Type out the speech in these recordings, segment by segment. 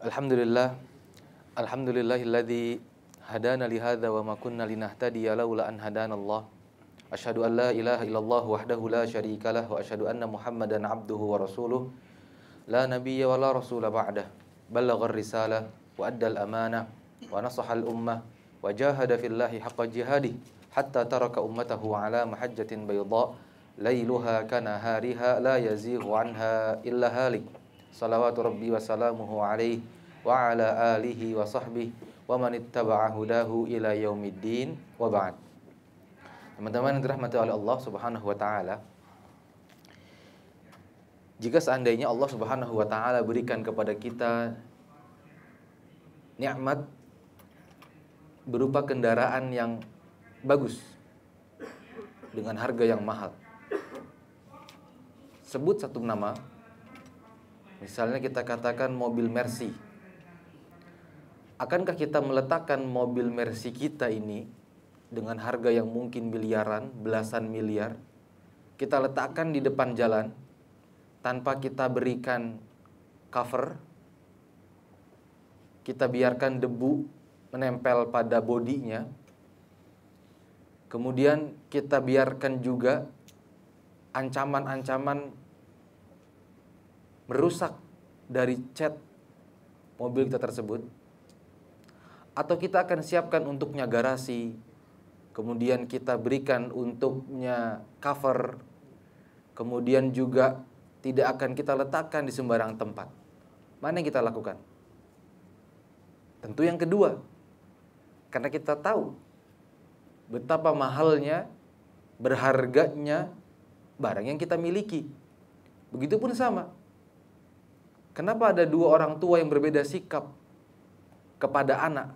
Alhamdulillah, alhamdulillahilladzi hadana li hadza wa ma kunna linahtadiya laula an hadanallah. Asyhadu an la ilaha illallah wahdahu la syarikalah wa asyhadu anna Muhammadan abduhu wa rasuluh. La nabiyya wa la rasula ba'dah. Ballaghar risalah wa addal amanah wa nasahal ummah wa jahada fillahi haqqa jihadih hatta taraka ummatahu ala mahajjatin bayda lailuha kanahariha la yazighu anha illa halik. Salawatu rabbi wa salamuhu alaihi wa ala alihi wa sahbihi wa man ittaba'a hudahu ila yaumiddin wa ba'd. Teman-teman yang dirahmati oleh Allah Subhanahu wa taala, jika seandainya Allah Subhanahu wa taala berikan kepada kita nikmat berupa kendaraan yang bagus dengan harga yang mahal. Sebut satu nama. Misalnya kita katakan mobil Mercy. Akankah kita meletakkan mobil Mercy kita ini dengan harga yang mungkin miliaran, belasan miliar, kita letakkan di depan jalan tanpa kita berikan cover, kita biarkan debu menempel pada bodinya, kemudian kita biarkan juga ancaman-ancaman merusak dari cat mobil kita tersebut, atau kita akan siapkan untuknya garasi, kemudian kita berikan untuknya cover, kemudian juga tidak akan kita letakkan di sembarang tempat. Mana yang kita lakukan? Tentu yang kedua, karena kita tahu betapa mahalnya, berharganya barang yang kita miliki. Begitupun sama. Kenapa ada dua orang tua yang berbeda sikap kepada anak?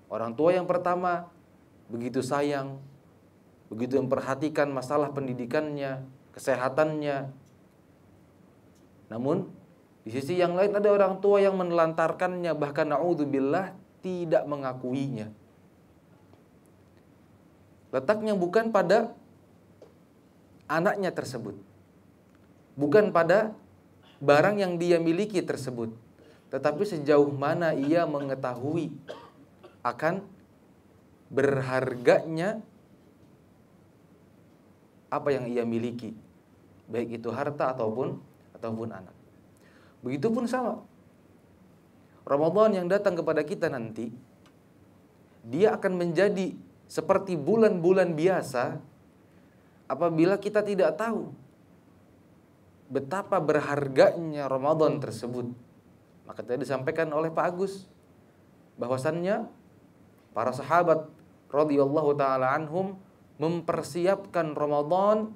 Orang tua yang pertama begitu sayang, begitu memperhatikan masalah pendidikannya, kesehatannya. Namun di sisi yang lain ada orang tua yang menelantarkannya, bahkan na'udzubillah tidak mengakuinya. Letaknya bukan pada anaknya tersebut, bukan pada barang yang dia miliki tersebut, tetapi sejauh mana ia mengetahui akan berharganya apa yang ia miliki, baik itu harta ataupun anak. Begitupun sama Ramadan yang datang kepada kita nanti, dia akan menjadi seperti bulan-bulan biasa apabila kita tidak tahu betapa berharganya Ramadan tersebut. Maka tadi disampaikan oleh Pak Agus bahwasannya para sahabat radhiyallahu taala anhum mempersiapkan Ramadan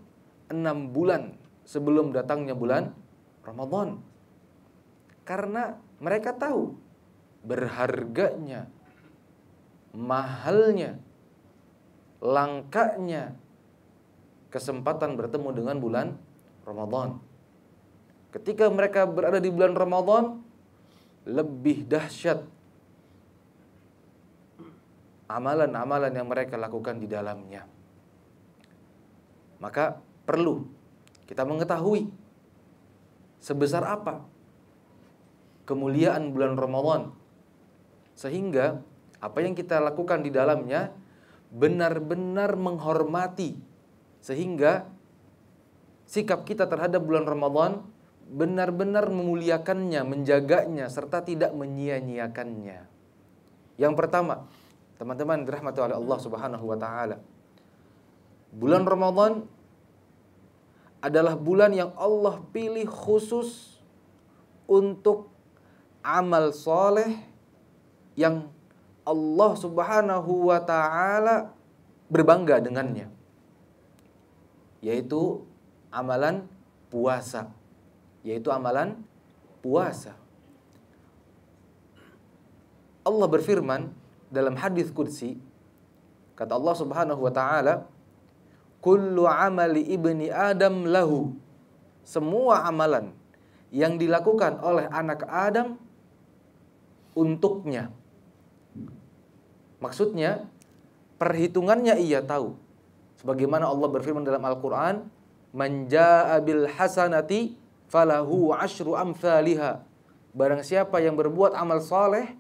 6 bulan sebelum datangnya bulan Ramadan. Karena mereka tahu berharganya, mahalnya, langkanya kesempatan bertemu dengan bulan Ramadan. Ketika mereka berada di bulan Ramadan, lebih dahsyat amalan-amalan yang mereka lakukan di dalamnya. Maka perlu kita mengetahui sebesar apa kemuliaan bulan Ramadan, sehingga apa yang kita lakukan di dalamnya benar-benar menghormati, sehingga sikap kita terhadap bulan Ramadan benar-benar memuliakannya, menjaganya, serta tidak menyia-nyiakannya. Yang pertama, teman-teman dirahmati oleh Allah Subhanahu wa taala, bulan Ramadan adalah bulan yang Allah pilih khusus untuk amal soleh yang Allah Subhanahu wa taala berbangga dengannya, yaitu amalan puasa. Allah berfirman dalam hadis qudsi, kata Allah Subhanahu wa taala, kullu amali ibni Adam lahu. Semua amalan yang dilakukan oleh anak Adam untuknya. Maksudnya perhitungannya ia tahu. Sebagaimana Allah berfirman dalam Al-Qur'an, man jaa'a bil hasanati falahu asyru amsalihha. barang siapa yang berbuat amal soleh,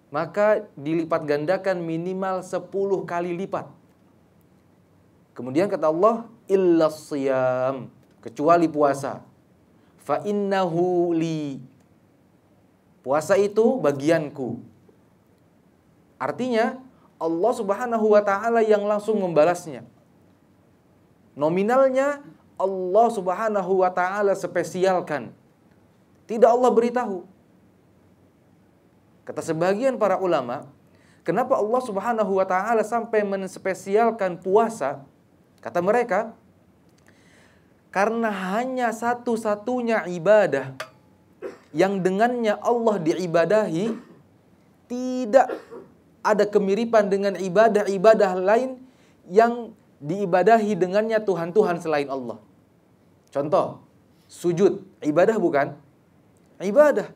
maka dilipat gandakan minimal 10 kali lipat. Kemudian kata Allah, illa siyam, kecuali puasa. Fa innahu li, puasa itu bagianku. Artinya Allah Subhanahu wa ta'ala yang langsung membalasnya. Nominalnya Allah Subhanahu wa ta'ala spesialkan. Tidak Allah beritahu. Kata sebagian para ulama, kenapa Allah Subhanahu wa ta'ala sampai menspesialkan puasa? Kata mereka, karena hanya satu-satunya ibadah yang dengannya Allah diibadahi, tidak ada kemiripan dengan ibadah-ibadah lain yang diibadahi dengannya Tuhan-Tuhan selain Allah. Contoh, sujud, ibadah bukan? Ibadah.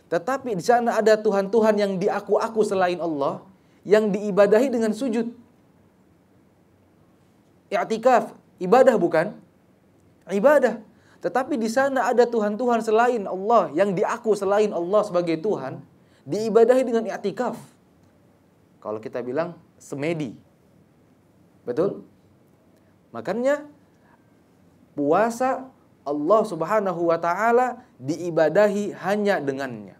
Tetapi di sana ada Tuhan-Tuhan yang diaku-aku selain Allah, yang diibadahi dengan sujud. I'tikaf, ibadah bukan? Ibadah. Tetapi di sana ada Tuhan-Tuhan selain Allah, yang diaku selain Allah sebagai Tuhan, diibadahi dengan i'tikaf. Kalau kita bilang semedi. Betul? Makanya puasa Allah Subhanahu wa ta'ala diibadahi hanya dengannya.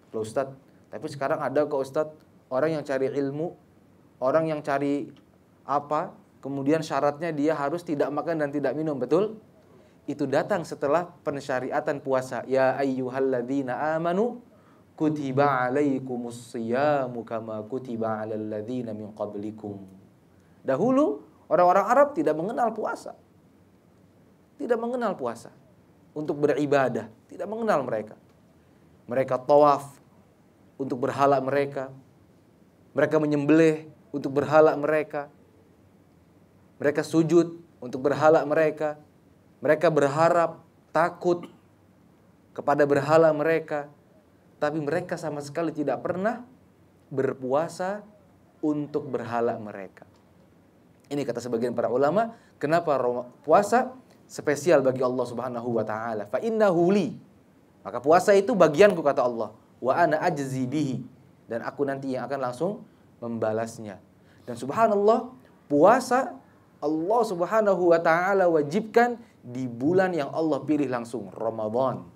Loh Ustaz, tapi sekarang ada kok Ustaz, orang yang cari ilmu, orang yang cari apa, kemudian syaratnya dia harus tidak makan dan tidak minum, betul? Itu datang setelah pensyariatan puasa. Ya ayyuhalladzina amanu kutiba alaikumus siyamu kama kutiba alal ladzina min qablikum. Dahulu orang-orang Arab tidak mengenal puasa. Tidak mengenal puasa untuk beribadah, tidak mengenal mereka. Mereka tawaf untuk berhala mereka. Mereka menyembelih untuk berhala mereka. Mereka sujud untuk berhala mereka. Mereka berharap, takut kepada berhala mereka. Tapi mereka sama sekali tidak pernah berpuasa untuk berhala mereka. Ini kata sebagian para ulama, kenapa puasa spesial bagi Allah Subhanahu wa ta'ala. Fa innahu li, maka puasa itu bagianku kata Allah. Wa ana ajzi bihi, dan aku nanti yang akan langsung membalasnya. Dan subhanallah, puasa Allah Subhanahu wa ta'ala wajibkan di bulan yang Allah pilih langsung, Ramadan.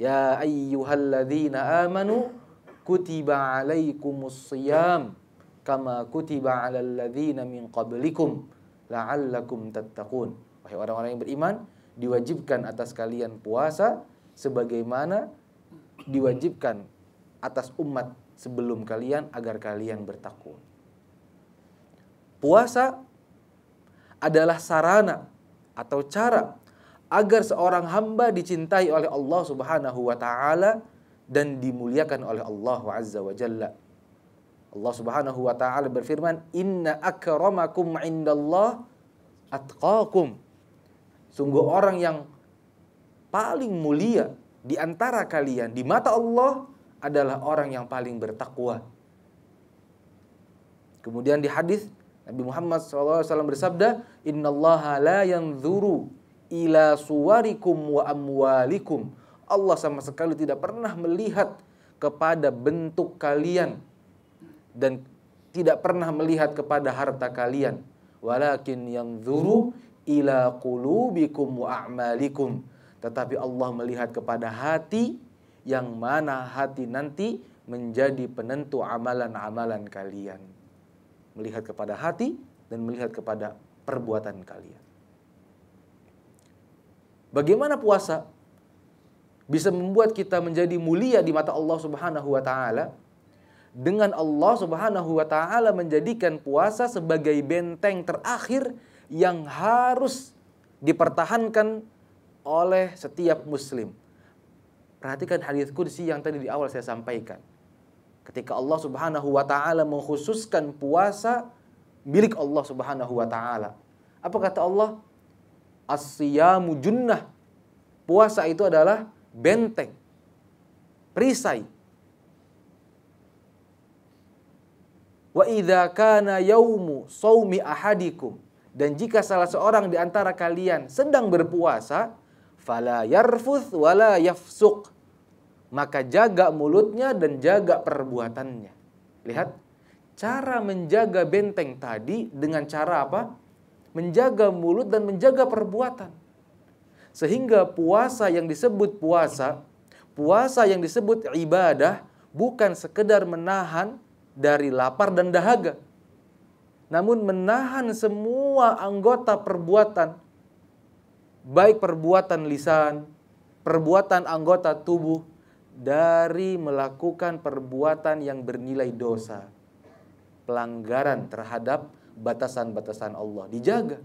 Ya ayyuhalladzina amanu kutiba alaikumus siyam kama kutiba alal ladzina min qablikum la'allakum tattaqun. Wahai orang-orang yang beriman, diwajibkan atas kalian puasa sebagaimana diwajibkan atas umat sebelum kalian agar kalian bertakwa. Puasa adalah sarana atau cara agar seorang hamba dicintai oleh Allah Subhanahu wa ta'ala dan dimuliakan oleh Allah Azza wa Jalla. Allah Subhanahu wa ta'ala berfirman, inna akramakum indallah atqakum. Sungguh orang yang paling mulia di antara kalian di mata Allah adalah orang yang paling bertakwa. Kemudian di hadis Nabi Muhammad SAW bersabda, innallaha la yanzuru ila suwarikum wa amwalikum. Allah sama sekali tidak pernah melihat kepada bentuk kalian dan tidak pernah melihat kepada harta kalian, walakin yanzuru ila qulubikum wa a'malikum. Tetapi Allah melihat kepada hati, yang mana hati nanti menjadi penentu amalan-amalan kalian. Melihat kepada hati dan melihat kepada perbuatan kalian. Bagaimana puasa bisa membuat kita menjadi mulia di mata Allah Subhanahu wa ta'ala? Dengan Allah Subhanahu wa ta'ala menjadikan puasa sebagai benteng terakhir yang harus dipertahankan oleh setiap muslim. Perhatikan hadis qudsi yang tadi di awal saya sampaikan. Ketika Allah Subhanahu wa ta'ala mengkhususkan puasa milik Allah Subhanahu wa ta'ala. Apa kata Allah? As-siyamu junnah. Puasa itu adalah benteng, perisai. Wa idza kana yaumu shaumi ahadikum, dan jika salah seorang di antara kalian sedang berpuasa, fala yarfuth wala yafsuq, maka jaga mulutnya dan jaga perbuatannya. Lihat, cara menjaga benteng tadi dengan cara apa? Menjaga mulut dan menjaga perbuatan. Sehingga puasa yang disebut puasa yang disebut ibadah, bukan sekedar menahan dari lapar dan dahaga, namun menahan semua anggota perbuatan, baik perbuatan lisan, perbuatan anggota tubuh, dari melakukan perbuatan yang bernilai dosa, pelanggaran terhadap batasan-batasan Allah. Dijaga.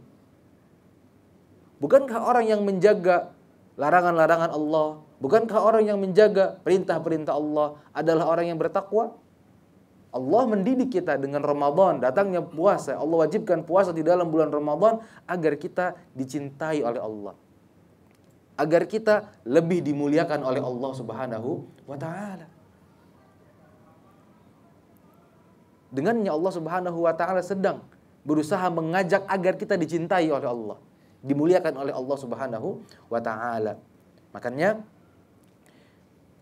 Bukankah orang yang menjaga larangan-larangan Allah, bukankah orang yang menjaga perintah-perintah Allah adalah orang yang bertakwa? Allah mendidik kita dengan Ramadan, datangnya puasa. Allah wajibkan puasa di dalam bulan Ramadan agar kita dicintai oleh Allah, agar kita lebih dimuliakan oleh Allah Subhanahu wa ta'ala. Dengannya Allah Subhanahu wa ta'ala sedang berusaha mengajak agar kita dicintai oleh Allah, dimuliakan oleh Allah Subhanahu wa ta'ala. Makanya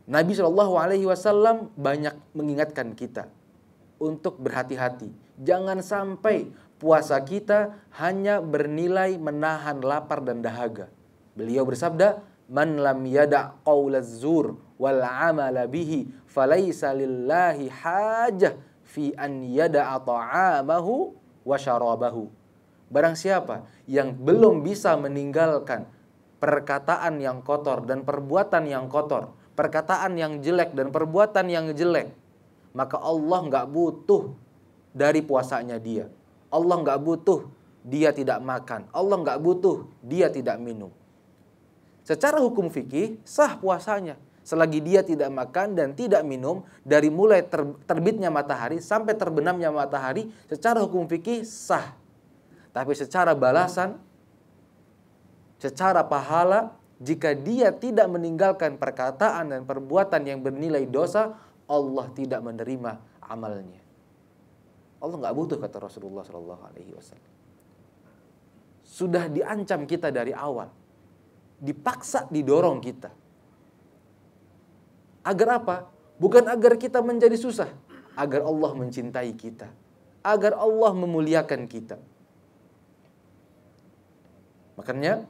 Nabi SAW banyak mengingatkan kita untuk berhati-hati. Jangan sampai puasa kita hanya bernilai menahan lapar dan dahaga. Beliau bersabda, "Man lam yada' qaulaz zur wal 'amala bihi falaysa lillahi hajah fi an yada'a ta'amahu wa syarabahu." Barang siapa yang belum bisa meninggalkan perkataan yang kotor dan perbuatan yang kotor, perkataan yang jelek dan perbuatan yang jelek, maka Allah nggak butuh dari puasanya dia. Allah nggak butuh dia tidak makan. Allah nggak butuh dia tidak minum. Secara hukum fikih sah puasanya selagi dia tidak makan dan tidak minum dari mulai terbitnya matahari sampai terbenamnya matahari. Secara hukum fikih sah. Tapi secara balasan, secara pahala, jika dia tidak meninggalkan perkataan dan perbuatan yang bernilai dosa, Allah tidak menerima amalnya. Allah nggak butuh, kata Rasulullah SAW. Sudah diancam kita dari awal, dipaksa didorong kita. Agar apa? Bukan agar kita menjadi susah, agar Allah mencintai kita, agar Allah memuliakan kita. Makanya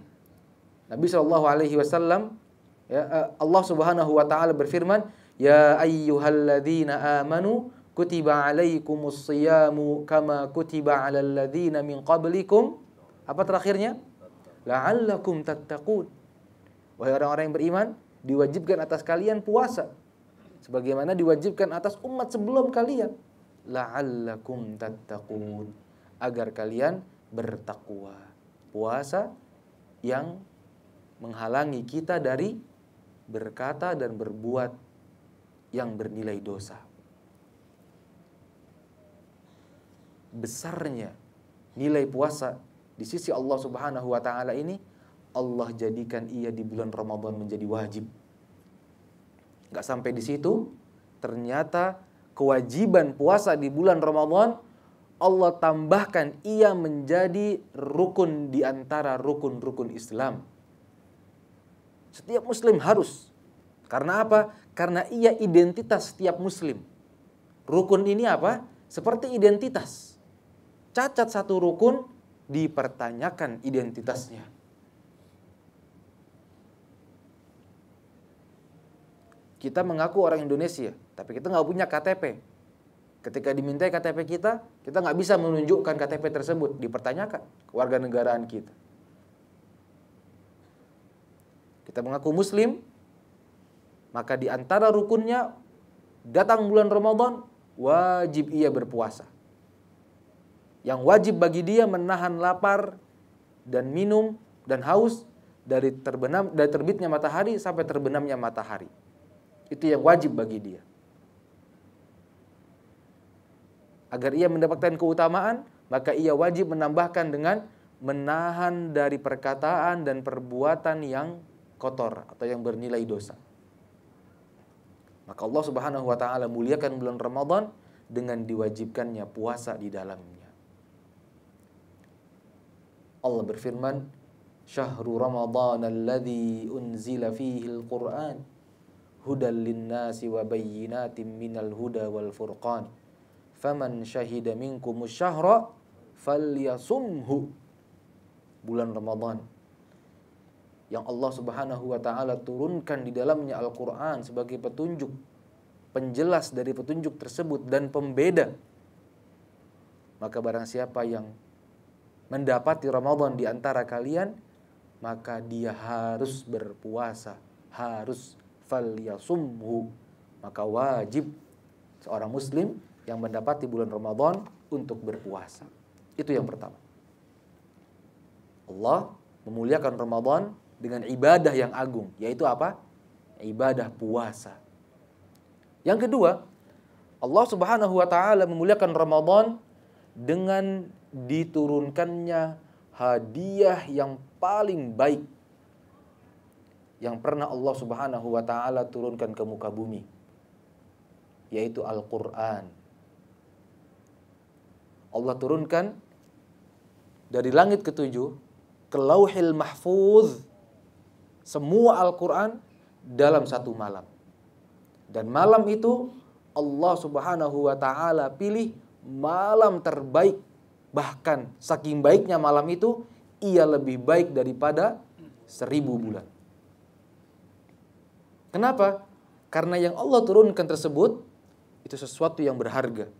Nabi SAW, Allah Subhanahu wa ta'ala berfirman, "Ya ayyuhalladzina amanu kutiba alaikumus siyamu kama kutiba alal ladzina min qablikum." Apa terakhirnya? "La'allakum tattaqun." Wahai orang-orang yang beriman, diwajibkan atas kalian puasa sebagaimana diwajibkan atas umat sebelum kalian. La'allakum tattaqun, agar kalian bertakwa. Puasa yang menghalangi kita dari berkata dan berbuat yang bernilai dosa. Besarnya nilai puasa di sisi Allah Subhanahu wa ta'ala ini, Allah jadikan ia di bulan Ramadan menjadi wajib. Gak sampai di situ, ternyata kewajiban puasa di bulan Ramadan Allah tambahkan ia menjadi rukun di antara rukun-rukun Islam. Setiap muslim harus. Karena apa? Karena ia identitas setiap muslim. Rukun ini apa? Seperti identitas. Cacat satu rukun, dipertanyakan identitasnya. Kita mengaku orang Indonesia, tapi kita nggak punya KTP. Ketika dimintai KTP kita nggak bisa menunjukkan KTP tersebut, dipertanyakan kewarganegaraan kita. Kita mengaku muslim, maka di antara rukunnya, datang bulan Ramadan, wajib ia berpuasa. Yang wajib bagi dia menahan lapar dan minum dan haus dari terbitnya matahari sampai terbenamnya matahari. Itu yang wajib bagi dia. Agar ia mendapatkan keutamaan, maka ia wajib menambahkan dengan menahan dari perkataan dan perbuatan yang kotor atau yang bernilai dosa. Maka Allah Subhanahu wa ta'ala muliakan bulan Ramadan dengan diwajibkannya puasa di dalamnya. Allah berfirman, "Syahrul Ramadan alladzi unzila fihi al-Qur'an hudal linnasi wa bayyinatin minal huda wal furqan. Faman syahida minkumus syahra falyasumhu. Bulan Ramadan yang Allah Subhanahu wa taala turunkan di dalamnya Al-Qur'an sebagai petunjuk, penjelas dari petunjuk tersebut dan pembeda. Maka barang siapa yang mendapati Ramadan di antara kalian, maka dia harus berpuasa, harus falyasumhu. Maka wajib seorang muslim yang mendapati bulan Ramadan untuk berpuasa. Itu yang pertama. Allah memuliakan Ramadan dengan ibadah yang agung, yaitu apa? Ibadah puasa. Yang kedua, Allah Subhanahu wa taala memuliakan Ramadan dengan diturunkannya hadiah yang paling baik yang pernah Allah Subhanahu wa taala turunkan ke muka bumi, yaitu Al-Qur'an. Allah turunkan dari langit ketujuh ke Lauhil Mahfuz semua Al-Qur'an dalam satu malam. Dan malam itu Allah Subhanahu wa taala pilih malam terbaik. Bahkan saking baiknya malam itu, ia lebih baik daripada 1000 bulan. Kenapa? Karena yang Allah turunkan tersebut itu sesuatu yang berharga.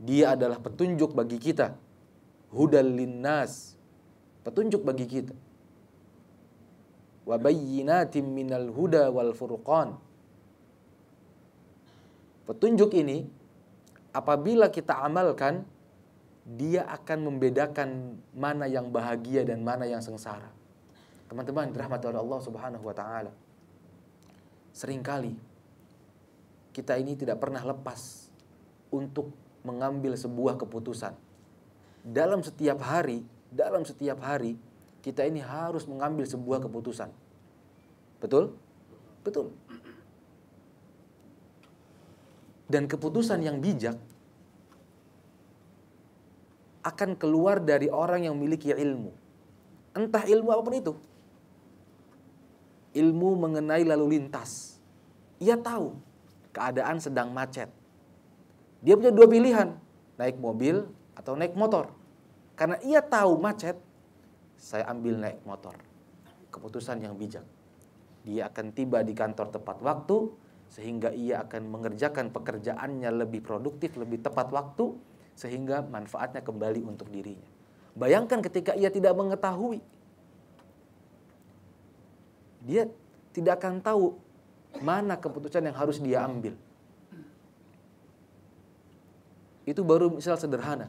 Dia adalah petunjuk bagi kita. Hudal linnas. Petunjuk bagi kita. Wa bayyinatin minal huda wal furqan. Petunjuk ini apabila kita amalkan, dia akan membedakan mana yang bahagia dan mana yang sengsara. Teman-teman, dirahmati oleh Allah Subhanahu wa taala. Seringkali kita ini tidak pernah lepas untuk mengambil sebuah keputusan. Dalam setiap hari kita ini harus mengambil sebuah keputusan. Betul? Betul. Dan keputusan yang bijak akan keluar dari orang yang memiliki ilmu. Entah ilmu apapun itu. Ilmu mengenai lalu lintas. Ia tahu keadaan sedang macet. Dia punya dua pilihan, naik mobil atau naik motor. Karena ia tahu macet, saya ambil naik motor. Keputusan yang bijak. Dia akan tiba di kantor tepat waktu, sehingga ia akan mengerjakan pekerjaannya lebih produktif, lebih tepat waktu, sehingga manfaatnya kembali untuk dirinya. Bayangkan ketika ia tidak mengetahui, dia tidak akan tahu mana keputusan yang harus dia ambil. Itu baru misal sederhana.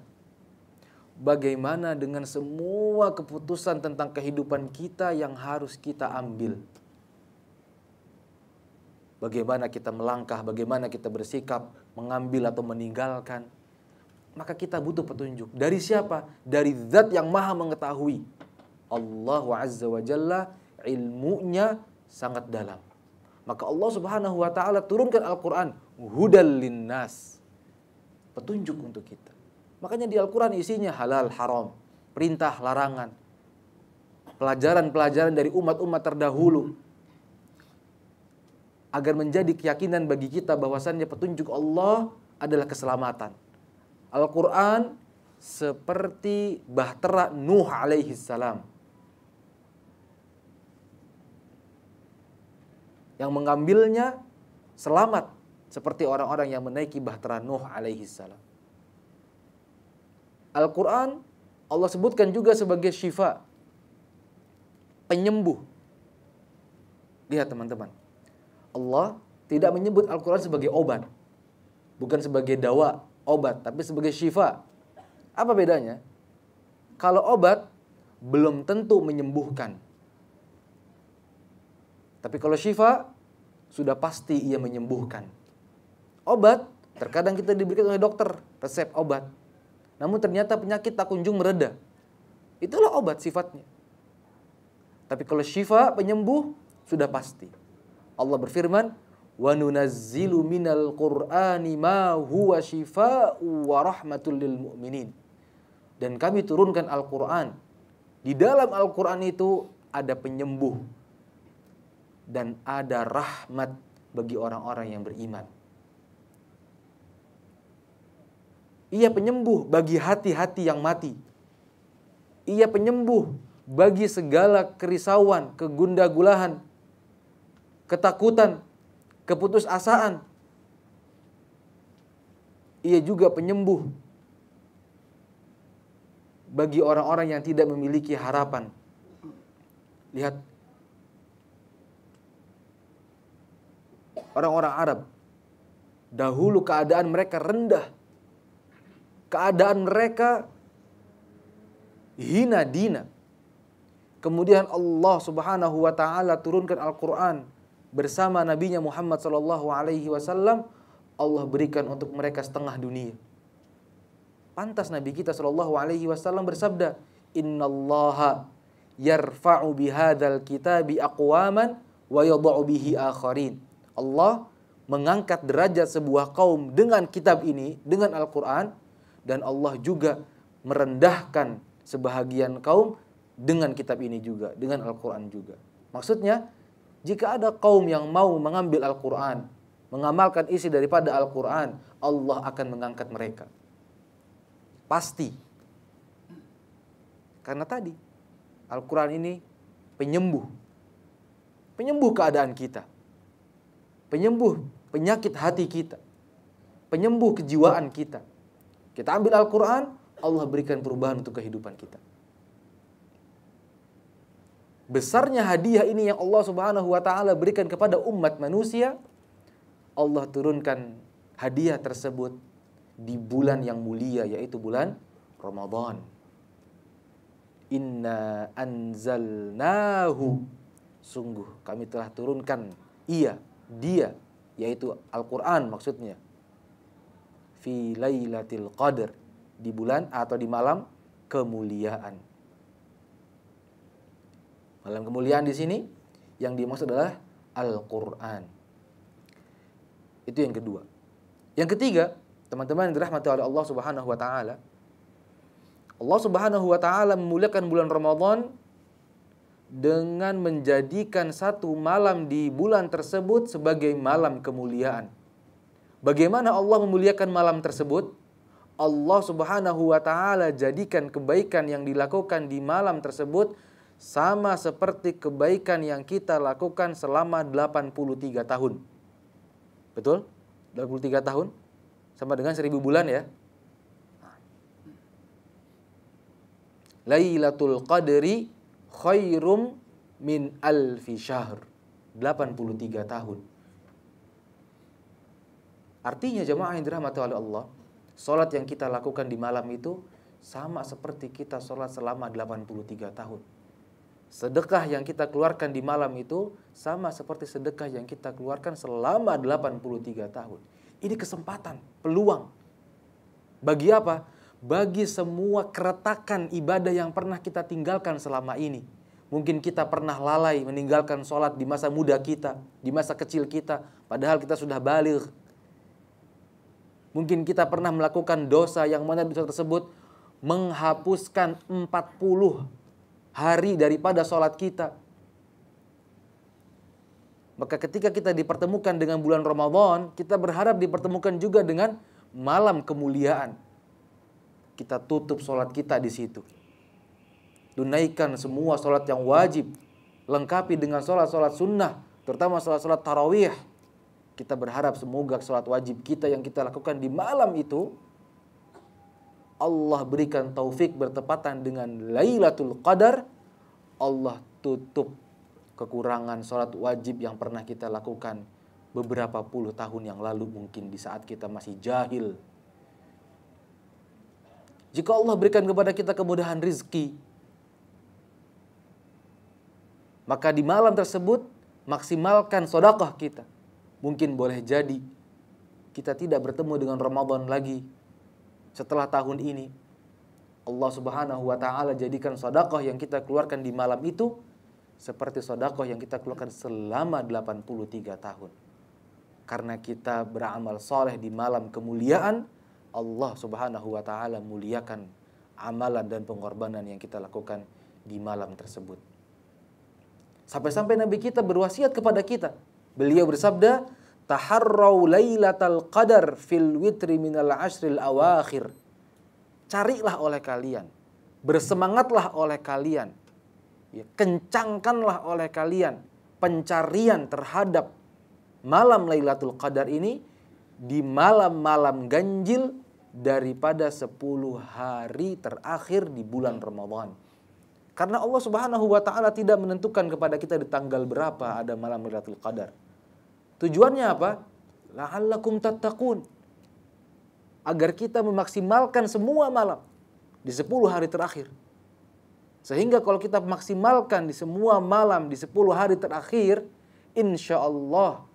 Bagaimana dengan semua keputusan tentang kehidupan kita yang harus kita ambil? Bagaimana kita melangkah, bagaimana kita bersikap, mengambil atau meninggalkan. Maka kita butuh petunjuk. Dari siapa? Dari Zat yang Maha Mengetahui. Allah Azza wa Jalla ilmunya sangat dalam. Maka Allah Subhanahu wa taala turunkan Al-Qur'an hudal linnas. Petunjuk untuk kita. Makanya di Al-Qur'an isinya halal, haram, perintah, larangan. Pelajaran-pelajaran dari umat-umat terdahulu. Agar menjadi keyakinan bagi kita bahwasannya petunjuk Allah adalah keselamatan. Al-Quran seperti bahtera Nuh alaihi salam. Yang mengambilnya selamat. Seperti orang-orang yang menaiki bahtera Nuh alaihi salam. Al-Quran Allah sebutkan juga sebagai syifa. Penyembuh. Lihat teman-teman. Allah tidak menyebut Al-Quran sebagai obat. Bukan sebagai dawa, obat, tapi sebagai syifa. Apa bedanya? Kalau obat belum tentu menyembuhkan. Tapi kalau syifa sudah pasti ia menyembuhkan. Obat terkadang kita diberikan oleh dokter resep obat. Namun ternyata penyakit tak kunjung mereda. Itulah obat sifatnya. Tapi kalau syifa penyembuh sudah pasti. Allah berfirman, wa nunazzilu minal qur'ani ma huwa shifaa'u wa rahmatul lil mu'minin. Dan kami turunkan Al-Qur'an. Di dalam Al-Qur'an itu ada penyembuh. dan ada rahmat bagi orang-orang yang beriman. Ia penyembuh bagi hati-hati yang mati. Ia penyembuh bagi segala kerisauan, kegundah-gulahan, ketakutan, keputusasaan. Ia juga penyembuh bagi orang-orang yang tidak memiliki harapan. Lihat, orang-orang Arab dahulu keadaan mereka rendah. Keadaan mereka hina dina. Kemudian Allah Subhanahu wa taala turunkan Al-Qur'an bersama nabinya Muhammad sallallahu alaihi wasallam. Allah berikan untuk mereka setengah dunia. Pantas Nabi kita sallallahu alaihi wasallam bersabda, "Innallaha yarfa'u bihadzal kitabi aqwaman wa yadh'u bihi akharin." Allah mengangkat derajat sebuah kaum dengan kitab ini, dengan Al-Qur'an, dan Allah juga merendahkan sebahagian kaum dengan kitab ini juga, dengan Al-Quran juga. Maksudnya, jika ada kaum yang mau mengambil Al-Quran, mengamalkan isi daripada Al-Quran, Allah akan mengangkat mereka. Pasti. Karena tadi, Al-Quran ini penyembuh. Penyembuh keadaan kita. Penyembuh penyakit hati kita. Penyembuh kejiwaan kita. Kita ambil Al-Quran, Allah berikan perubahan untuk kehidupan kita. Besarnya hadiah ini yang Allah Subhanahu wa taala berikan kepada umat manusia, Allah turunkan hadiah tersebut di bulan yang mulia, yaitu bulan Ramadan. Inna anzalnahu, sungguh kami telah turunkan dia, yaitu Al-Quran maksudnya, fi lailatul qadr, di bulan atau di malam kemuliaan. Malam kemuliaan di sini yang dimaksud adalah Al-Qur'an. Itu yang kedua. Yang ketiga, teman-teman yang dirahmati oleh Allah Subhanahu wa taala, Allah Subhanahu wa taala memuliakan bulan Ramadan dengan menjadikan satu malam di bulan tersebut sebagai malam kemuliaan. Bagaimana Allah memuliakan malam tersebut? Allah Subhanahu wa taala jadikan kebaikan yang dilakukan di malam tersebut sama seperti kebaikan yang kita lakukan selama 83 tahun. Betul? 83 tahun sama dengan 1000 bulan ya. Lailatul Qadri khairum min alfi syahr. 83 tahun. Artinya jemaah yang dirahmati oleh Allah, salat yang kita lakukan di malam itu sama seperti kita salat selama 83 tahun. Sedekah yang kita keluarkan di malam itu sama seperti sedekah yang kita keluarkan selama 83 tahun. Ini kesempatan, peluang. Bagi apa? Bagi semua keretakan ibadah yang pernah kita tinggalkan selama ini. Mungkin kita pernah lalai meninggalkan sholat di masa muda kita, di masa kecil kita, padahal kita sudah baligh. Mungkin kita pernah melakukan dosa yang mana dosa tersebut menghapuskan 40 hari daripada sholat kita. Maka ketika kita dipertemukan dengan bulan Ramadan, kita berharap dipertemukan juga dengan malam kemuliaan. Kita tutup sholat kita di situ. Tunaikan semua sholat yang wajib, lengkapi dengan sholat-sholat sunnah, terutama sholat-sholat tarawih. Kita berharap semoga sholat wajib kita yang kita lakukan di malam itu, Allah berikan taufik bertepatan dengan Lailatul Qadar. Allah tutup kekurangan sholat wajib yang pernah kita lakukan beberapa puluh tahun yang lalu, mungkin di saat kita masih jahil. Jika Allah berikan kepada kita kemudahan rizki, maka di malam tersebut maksimalkan sedekah kita. Mungkin boleh jadi kita tidak bertemu dengan Ramadan lagi setelah tahun ini. Allah Subhanahu wa taala jadikan sedekah yang kita keluarkan di malam itu seperti sedekah yang kita keluarkan selama 83 tahun. Karena kita beramal soleh di malam kemuliaan, Allah Subhanahu wa taala muliakan amalan dan pengorbanan yang kita lakukan di malam tersebut. Sampai-sampai Nabi kita berwasiat kepada kita. Beliau bersabda, taharrau lailatal qadar fil witri minal ashril awakhir. Carilah oleh kalian, bersemangatlah oleh kalian, ya, kencangkanlah oleh kalian pencarian terhadap malam Lailatul Qadar ini di malam-malam ganjil daripada 10 hari terakhir di bulan Ramadan. Karena Allah Subhanahu wa taala tidak menentukan kepada kita di tanggal berapa ada malam Lailatul Qadar. Tujuannya apa? La'allakum tattaqun. Agar kita memaksimalkan semua malam di 10 hari terakhir. Sehingga kalau kita maksimalkan di semua malam di 10 hari terakhir, insya Allah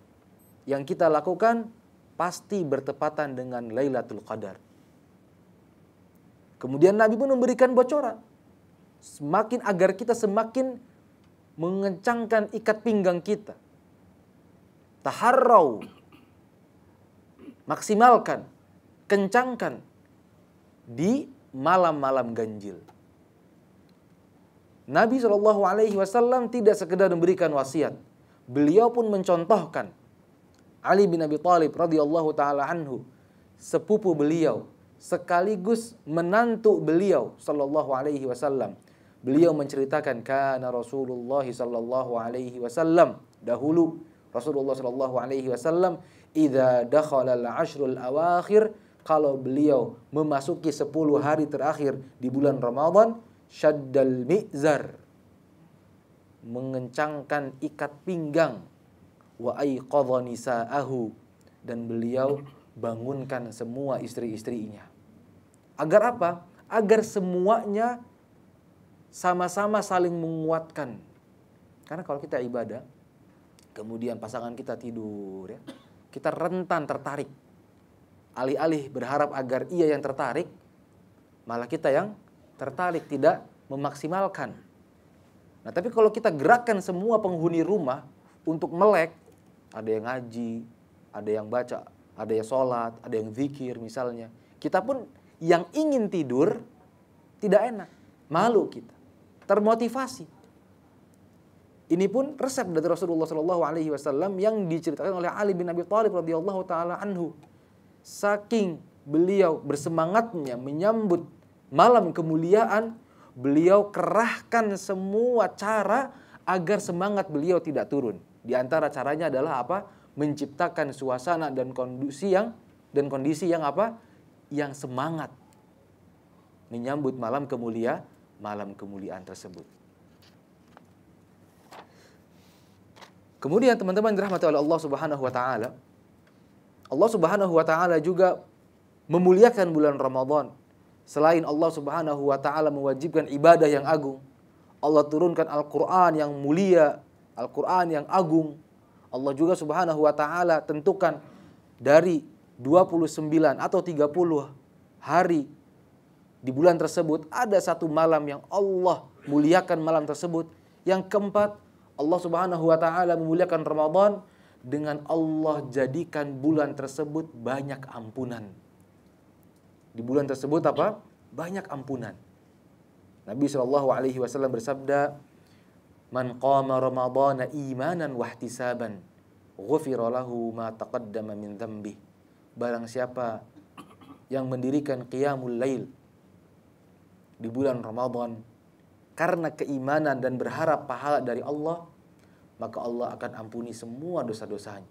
yang kita lakukan pasti bertepatan dengan Lailatul Qadar. Kemudian Nabi pun memberikan bocoran. Agar kita semakin mengencangkan ikat pinggang kita. Taharrau. Maksimalkan. Kencangkan. Di malam-malam ganjil. Nabi SAW tidak sekedar memberikan wasiat. Beliau pun mencontohkan. Ali bin Abi Thalib radhiyallahu ta'ala anhu. Sepupu beliau. Sekaligus menantu beliau sallallahu alaihi wasallam. Beliau menceritakan kana Rasulullah sallallahu alaihi wasallam dahulu Rasulullah sallallahu alaihi wasallam idza dakhala al-ashrul awakhir, kalau beliau memasuki 10 hari terakhir di bulan Ramadan, syaddal mi'zar, mengencangkan ikat pinggang, wa aiqadha nisa'ahu, dan beliau bangunkan semua istri-istrinya. Agar apa? Agar semuanya sama-sama saling menguatkan. Karena kalau kita ibadah, kemudian pasangan kita tidur, ya, kita rentan tertarik. Alih-alih berharap agar ia yang tertarik, malah kita yang tertarik, tidak memaksimalkan. Nah, tapi kalau kita gerakkan semua penghuni rumah untuk melek, ada yang ngaji, ada yang baca, ada yang sholat, ada yang zikir misalnya. Kita pun yang ingin tidur tidak enak, malu kita, termotivasi. Ini pun resep dari Rasulullah SAW yang diceritakan oleh Ali bin Abi Thalib radhiyallahu taala anhu. Saking beliau bersemangatnya menyambut malam kemuliaan, beliau kerahkan semua cara agar semangat beliau tidak turun. Di antara caranya adalah apa? Menciptakan suasana dan kondisi yang apa? Yang semangat menyambut malam kemuliaan tersebut. Kemudian teman-teman dirahmati oleh Allah Subhanahu wa taala, Allah Subhanahu wa taala juga memuliakan bulan Ramadan. Selain Allah Subhanahu wa taala mewajibkan ibadah yang agung, Allah turunkan Al-Qur'an yang mulia, Al-Qur'an yang agung. Allah juga Subhanahu wa taala tentukan dari 29 atau 30 hari di bulan tersebut ada satu malam yang Allah muliakan malam tersebut. Yang keempat, Allah Subhanahu wa taala memuliakan Ramadan dengan Allah jadikan bulan tersebut banyak ampunan. Di bulan tersebut apa? Banyak ampunan. Nabi SAW bersabda, "Man qama Ramadhana imanan wahtisaban, ghufira lahu ma taqaddama min dzambi." Barang siapa yang mendirikan qiyamul lail di bulan Ramadan karena keimanan dan berharap pahala dari Allah, maka Allah akan ampuni semua dosa-dosanya.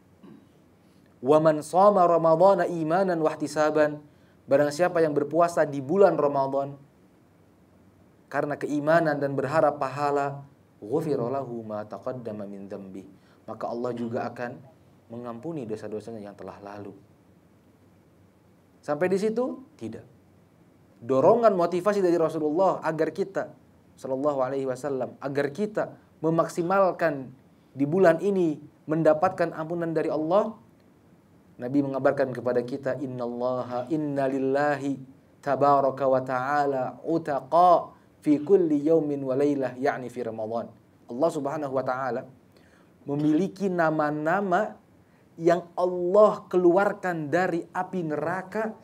Wa man shama Ramadhana imanan wahtisaban, barang siapa yang berpuasa di bulan Ramadan karena keimanan dan berharap pahala, ghufira lahu ma taqaddama min dzambi, maka Allah juga akan mengampuni dosa-dosanya yang telah lalu. Sampai di situ? Tidak. Dorongan motivasi dari Rasulullah agar kita sallallahu alaihi wasallam, agar kita memaksimalkan di bulan ini mendapatkan ampunan dari Allah. Nabi mengabarkan kepada kita, inna lillahi tabaraka wa ta'ala utaqa fi kulli yaumin wa lailah, yakni fi Ramadan. Allah Subhanahu wa taala memiliki nama-nama yang Allah keluarkan dari api neraka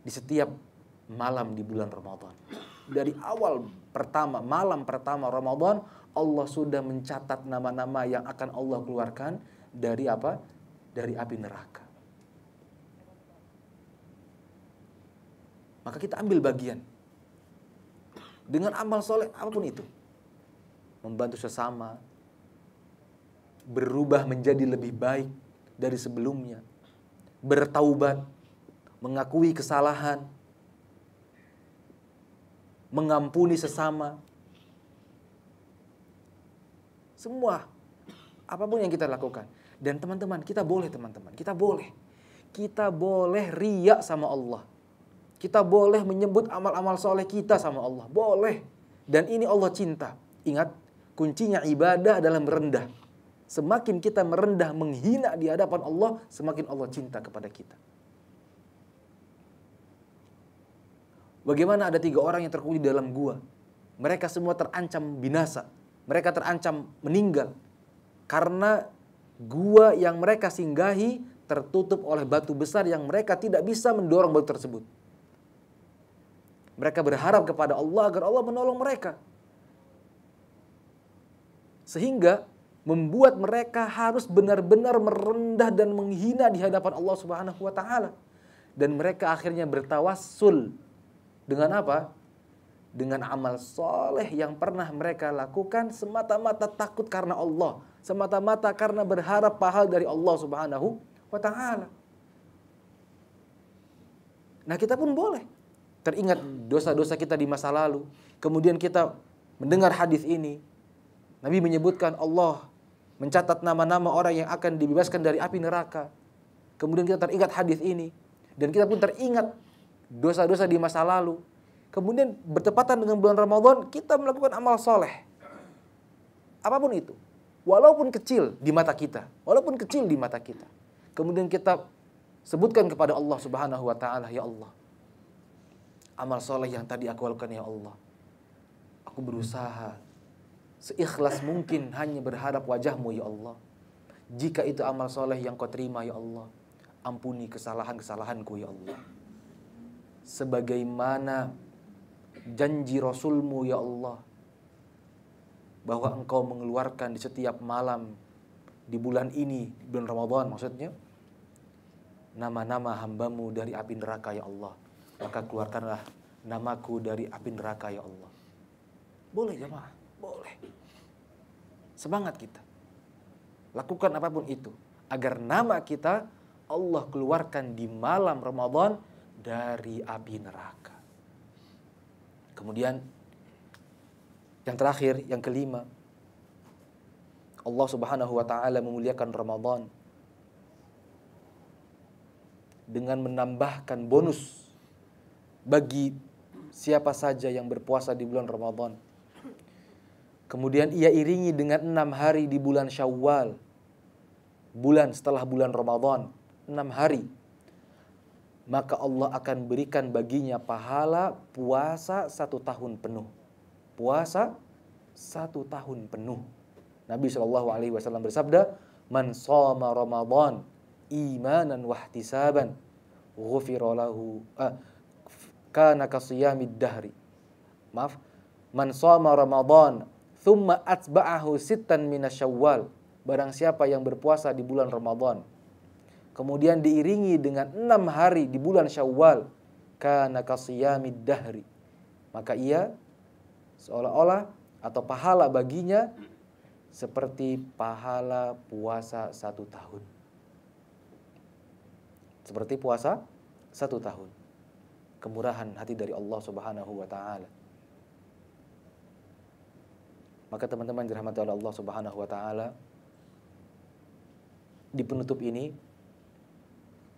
di setiap malam di bulan Ramadan. Dari awal pertama, malam pertama Ramadan, Allah sudah mencatat nama-nama yang akan Allah keluarkan dari apa? Dari api neraka. Maka kita ambil bagian dengan amal soleh apapun itu, membantu sesama, berubah menjadi lebih baik dari sebelumnya, bertaubat, mengakui kesalahan, mengampuni sesama. Semua, apapun yang kita lakukan. Dan teman-teman, kita boleh riya sama Allah. Kita boleh menyebut amal-amal soleh kita sama Allah. Boleh. Dan ini Allah cinta. Ingat, kuncinya ibadah adalah merendah. Semakin kita merendah, menghina di hadapan Allah, semakin Allah cinta kepada kita. Bagaimana ada 3 orang yang terkubur di dalam gua. Mereka semua terancam binasa. Mereka terancam meninggal. Karena gua yang mereka singgahi tertutup oleh batu besar yang mereka tidak bisa mendorong batu tersebut. Mereka berharap kepada Allah agar Allah menolong mereka. Sehingga membuat mereka harus benar-benar merendah dan menghina di hadapan Allah Subhanahu wa taala. Dan mereka akhirnya bertawassul dengan apa? Dengan amal soleh yang pernah mereka lakukan semata-mata takut karena Allah, semata-mata karena berharap pahala dari Allah Subhanahu wa taala. Nah, kita pun boleh teringat dosa-dosa kita di masa lalu. Kemudian kita mendengar hadis ini. Nabi menyebutkan Allah mencatat nama-nama orang yang akan dibebaskan dari api neraka. Kemudian kita teringat hadis ini. Dan kita pun teringat dosa-dosa di masa lalu. Kemudian bertepatan dengan bulan Ramadan, kita melakukan amal soleh. Apapun itu. Walaupun kecil di mata kita. Kemudian kita sebutkan kepada Allah Subhanahu wa ta'ala, ya Allah, amal soleh yang tadi aku lakukan, ya Allah, aku berusaha seikhlas mungkin hanya berharap wajah-Mu, ya Allah. Jika itu amal soleh yang Kau terima, ya Allah, ampuni kesalahan-kesalahanku, ya Allah. Sebagaimana janji Rasul-Mu, ya Allah, bahwa Engkau mengeluarkan di setiap malam di bulan ini, di bulan Ramadan maksudnya, nama-nama hamba-Mu dari api neraka, ya Allah. Maka keluarkanlah namaku dari api neraka, ya Allah. Boleh jemaah, boleh. Semangat kita. Lakukan apapun itu agar nama kita Allah keluarkan di malam Ramadan dari api neraka. Kemudian yang terakhir, yang kelima, Allah Subhanahu wa ta'ala memuliakan Ramadan dengan menambahkan bonus bagi siapa saja yang berpuasa di bulan Ramadan. Kemudian ia iringi dengan 6 hari di bulan Syawal, bulan setelah bulan Ramadan, 6 hari. Maka Allah akan berikan baginya pahala puasa 1 tahun penuh. Puasa 1 tahun penuh. Nabi SAW bersabda, "Man shoma Ramadan imanan wahtisaban, ghufira lahu kana kasiyamid dahri." Maaf, "Man shoma Ramadan thumma atba'ahu sittan minasyawwal." Barang siapa yang berpuasa di bulan Ramadan, kemudian diiringi dengan 6 hari di bulan Syawal, kana kasiyamid dahri, maka ia seolah-olah atau pahala baginya seperti pahala puasa 1 tahun. Seperti puasa 1 tahun. Kemurahan hati dari Allah Subhanahu wa ta'ala. Maka teman-teman dirahmati oleh Allah Subhanahu wa ta'ala, di penutup ini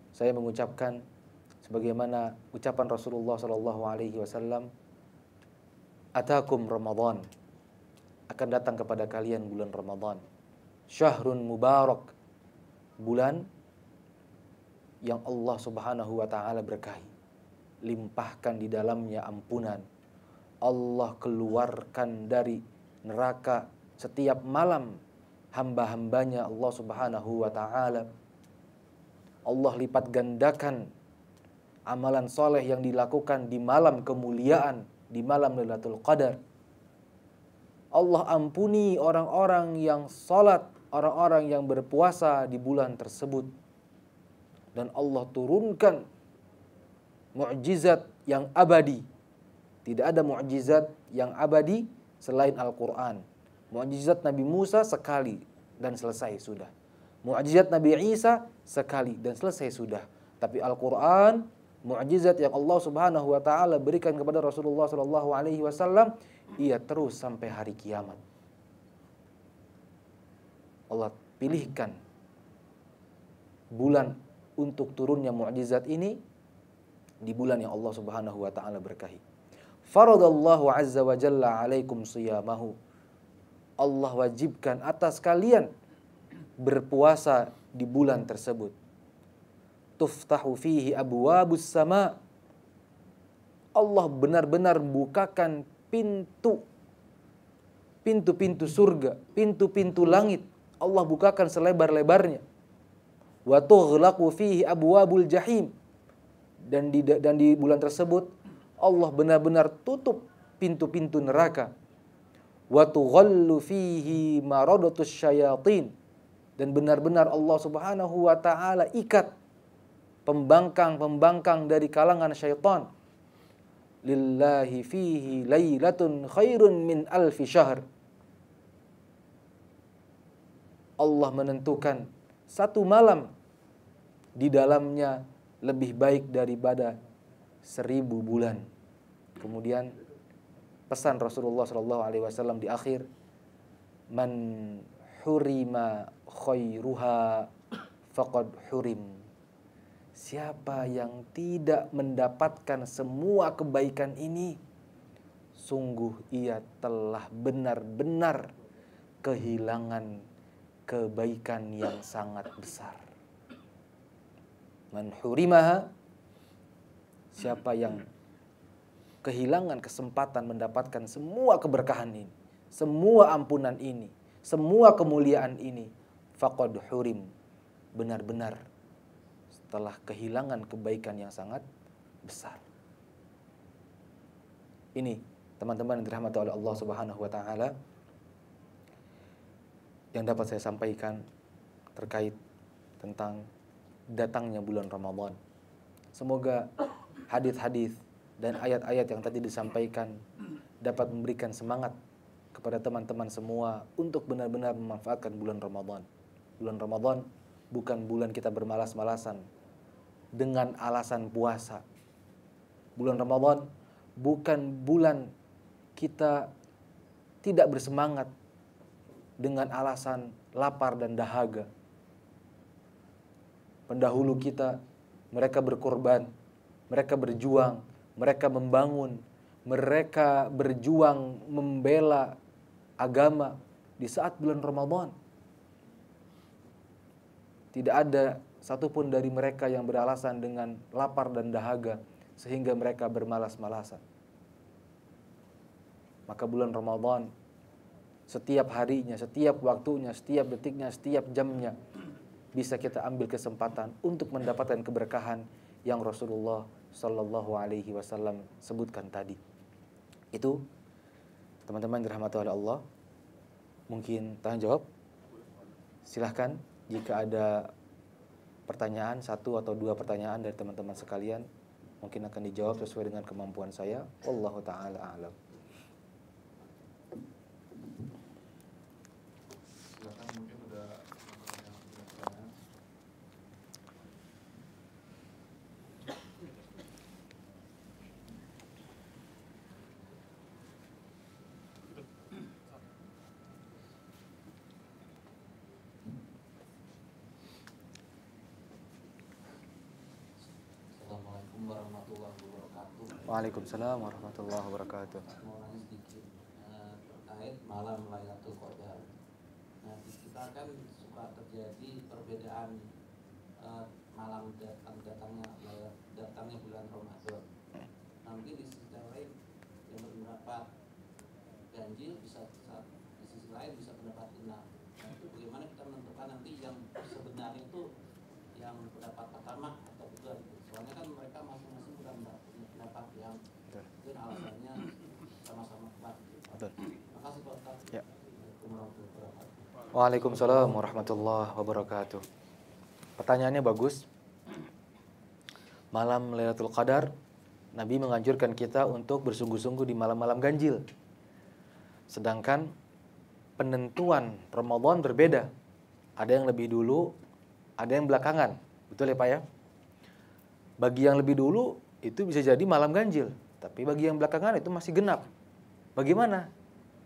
saya mengucapkan sebagaimana ucapan Rasulullah sallallahu alaihi wasallam, "Atakum Ramadan." Akan datang kepada kalian bulan Ramadan. Syahrun mubarak. Bulan yang Allah Subhanahu wa ta'ala berkahi. Limpahkan di dalamnya ampunan. Allah keluarkan dari neraka setiap malam hamba-hambanya Allah Subhanahu wa ta'ala. Allah lipat gandakan amalan soleh yang dilakukan di malam kemuliaan di malam Lailatul Qadar. Allah ampuni orang-orang yang salat, orang-orang yang berpuasa di bulan tersebut. Dan Allah turunkan mukjizat yang abadi. Tidak ada mukjizat yang abadi selain Al-Quran. Mukjizat Nabi Musa sekali dan selesai sudah. Mukjizat Nabi Isa sekali dan selesai sudah. Tapi Al-Quran, mukjizat yang Allah Subhanahu wa taala berikan kepada Rasulullah sallallahu alaihi wasallam, ia terus sampai hari kiamat. Allah pilihkan bulan untuk turunnya mukjizat ini di bulan yang Allah Subhanahu wa taala berkahi. Faradallahu azza wa jalla alaikum siyamahu. Allah wajibkan atas kalian berpuasa di bulan tersebut. Tuftahu fihi abwabus sama. Allah benar-benar bukakan pintu-pintu surga, pintu-pintu langit. Allah bukakan selebar-lebarnya. Wa tughlaqu fihi abwabul jahim. Dan di bulan tersebut Allah benar-benar tutup pintu-pintu neraka. Wa tughallu fihi maradatus syayatin. Dan benar-benar Allah Subhanahu wa taala ikat pembangkang-pembangkang dari kalangan syaitan. Lillahi fihi lailatun khairun min alfi syahr. Allah menentukan satu malam di dalamnya lebih baik daripada 1000 bulan. Kemudian pesan Rasulullah SAW di akhir, man hurima khairuha faqad hurim. Siapa yang tidak mendapatkan semua kebaikan ini, sungguh ia telah benar-benar kehilangan kebaikan yang sangat besar. Man hurimaha, siapa yang kehilangan kesempatan mendapatkan semua keberkahan ini, semua ampunan ini, semua kemuliaan ini, faqad hurim, benar-benar telah kehilangan kebaikan yang sangat besar. Ini teman-teman yang dirahmati oleh Allah Subhanahu wa taala yang dapat saya sampaikan terkait tentang datangnya bulan Ramadan. Semoga hadis-hadis dan ayat-ayat yang tadi disampaikan dapat memberikan semangat kepada teman-teman semua untuk benar-benar memanfaatkan bulan Ramadan. Bulan Ramadan bukan bulan kita bermalas-malasan dengan alasan puasa. Bulan Ramadan bukan bulan kita tidak bersemangat dengan alasan lapar dan dahaga. Pendahulu kita, mereka berkorban, mereka berjuang, mereka membangun, mereka berjuang membela agama di saat bulan Ramadan. Tidak ada satupun dari mereka yang beralasan dengan lapar dan dahaga sehingga mereka bermalas-malasan. Maka bulan Ramadan, setiap harinya, setiap waktunya, setiap detiknya, setiap jamnya bisa kita ambil kesempatan untuk mendapatkan keberkahan yang Rasulullah Sallallahu Alaihi Wasallam sebutkan tadi. Itu teman-teman dirahmati oleh Allah. Mungkin tanya jawab. Silahkan jika ada pertanyaan, 1 atau 2 pertanyaan dari teman-teman sekalian, mungkin akan dijawab sesuai dengan kemampuan saya. Wallahu ta'ala a'lam. Silakan, mungkin ada pertanyaan. Assalamualaikum warahmatullahi wabarakatuh. Waalaikumsalam warahmatullahi wabarakatuh. Mau nanya sedikit terkait malam Lailatul Qadar. Nah, di kita kan suka terjadi perbedaan malam datangnya bulan Ramadan. Nanti di sisi lain yang berpendapat ganjil bisa di sisi lain bisa pendapat genap. Nah, itu bagaimana kita menentukan nanti yang sebenarnya itu yang pendapat pertama atau kedua? Soalnya kan mereka masing-masing punya pendapat yang mungkin alasannya Betul. Terima kasih Pak Ustaz. Ya. Assalamualaikum warahmatullahi wabarakatuh. Waalaikumsalam warahmatullahi wabarakatuh. Pertanyaannya bagus. Malam Lailatul Qadar, Nabi menganjurkan kita untuk bersungguh-sungguh di malam-malam ganjil. Sedangkan penentuan Ramadan berbeda. Ada yang lebih dulu, ada yang belakangan. Betul ya Pak ya? Bagi yang lebih dulu itu bisa jadi malam ganjil, tapi bagi yang belakangan itu masih genap. Bagaimana?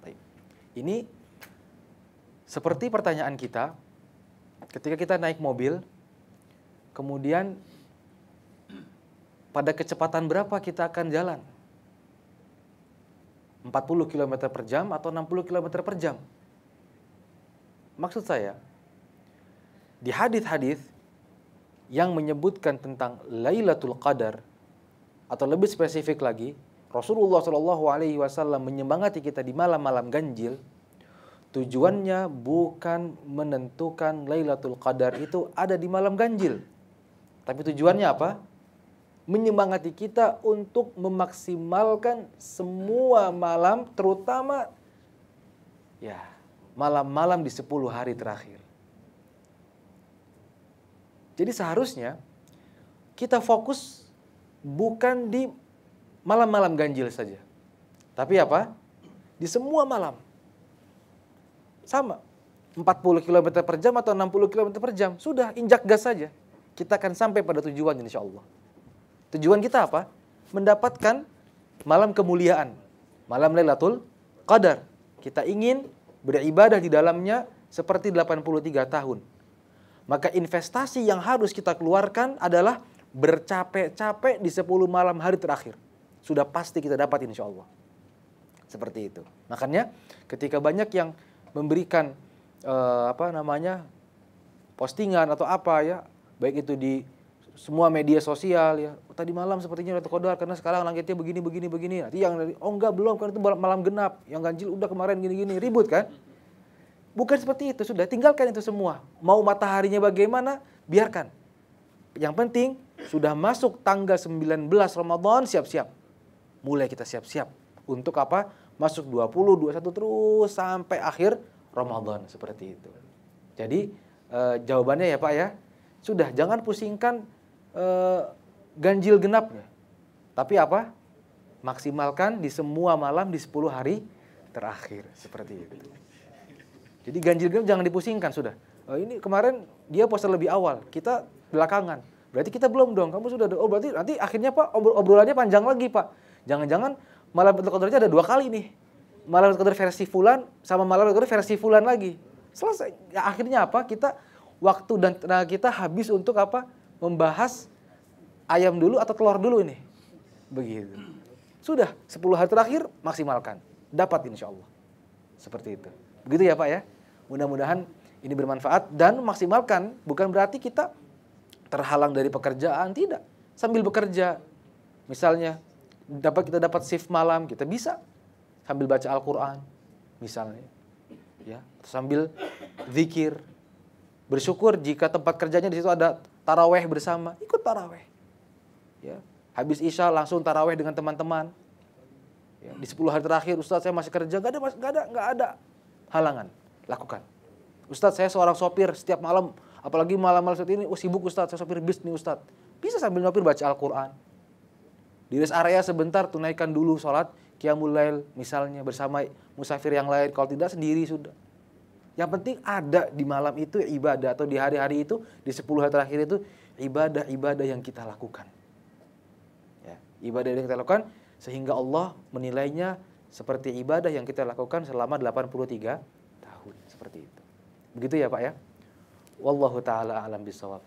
Baik. Ini seperti pertanyaan kita ketika kita naik mobil, kemudian pada kecepatan berapa kita akan jalan? 40 km per jam atau 60 km per jam? Maksud saya, di hadis-hadis yang menyebutkan tentang Lailatul Qadar, atau lebih spesifik lagi, Rasulullah SAW menyemangati kita di malam-malam ganjil. Tujuannya bukan menentukan Lailatul Qadar itu ada di malam ganjil, tapi tujuannya apa? Menyemangati kita untuk memaksimalkan semua malam, terutama ya malam-malam di 10 hari terakhir. Jadi seharusnya kita fokus bukan di malam-malam ganjil saja, tapi apa? Di semua malam. Sama, 40 km per jam atau 60 km per jam, sudah injak gas saja. Kita akan sampai pada tujuan insya Allah. Tujuan kita apa? Mendapatkan malam kemuliaan, malam Lailatul Qadar. Kita ingin beribadah di dalamnya seperti 83 tahun. Maka investasi yang harus kita keluarkan adalah bercapek-capek di 10 malam hari terakhir. Sudah pasti kita dapat insya Allah. Seperti itu. Makanya ketika banyak yang memberikan postingan atau apa ya, baik itu di semua media sosial ya, tadi malam sepertinya Lailatul Qadar karena sekarang langitnya begini. Nanti yang dari enggak belum, karena itu malam genap, yang ganjil udah kemarin gini, ribut kan? Bukan seperti itu, sudah tinggalkan itu semua. Mau mataharinya bagaimana, biarkan. Yang penting sudah masuk tanggal 19 Ramadan, siap-siap. Mulai kita siap-siap untuk apa? Masuk 20, 21 terus sampai akhir Ramadan, seperti itu. Jadi jawabannya ya Pak ya, sudah jangan pusingkan ganjil genapnya. Tapi apa? Maksimalkan di semua malam di 10 hari terakhir, seperti itu. Jadi ganjil genap jangan dipusingkan sudah. Ini kemarin dia puasa lebih awal, kita belakangan. Berarti kita belum dong. Kamu sudah. Oh berarti nanti akhirnya Pak obrolannya panjang lagi Pak. Jangan-jangan malam Lailatul Qadarnya ada 2 kali nih. Malam Lailatul Qadar versi fulan sama malam Lailatul Qadar versi fulan lagi. Selesai. Ya, akhirnya apa? Kita waktu dan tenaga kita habis untuk apa? Membahas ayam dulu atau telur dulu ini. Begitu. Sudah 10 hari terakhir maksimalkan. Dapat insya Allah. Seperti itu. Begitu ya Pak ya. Mudah-mudahan ini bermanfaat dan maksimalkan. Bukan berarti kita terhalang dari pekerjaan, tidak. Sambil bekerja, misalnya kita dapat shift malam, kita bisa sambil baca Al-Quran, misalnya, ya, sambil zikir, bersyukur jika tempat kerjanya di situ ada taraweh bersama, ikut taraweh, ya, habis isya langsung taraweh dengan teman-teman, ya, di 10 hari terakhir Ustadz saya masih kerja, nggak ada halangan, lakukan. Ustadz saya seorang sopir setiap malam. Apalagi malam-malam seperti ini, sibuk Ustadz, saya sopir bis nih Ustadz. Bisa sambil nyopir baca Al-Quran. Di rest area sebentar tunaikan dulu sholat Qiyamul Lail misalnya bersama musafir yang lain. Kalau tidak sendiri sudah. Yang penting ada di malam itu ibadah, atau di hari-hari itu, di 10 hari terakhir itu ibadah-ibadah yang kita lakukan. Ya, ibadah yang kita lakukan sehingga Allah menilainya seperti ibadah yang kita lakukan selama 83 tahun. Seperti itu. Begitu ya Pak ya? Wallahu ta'ala a'lam bishawab.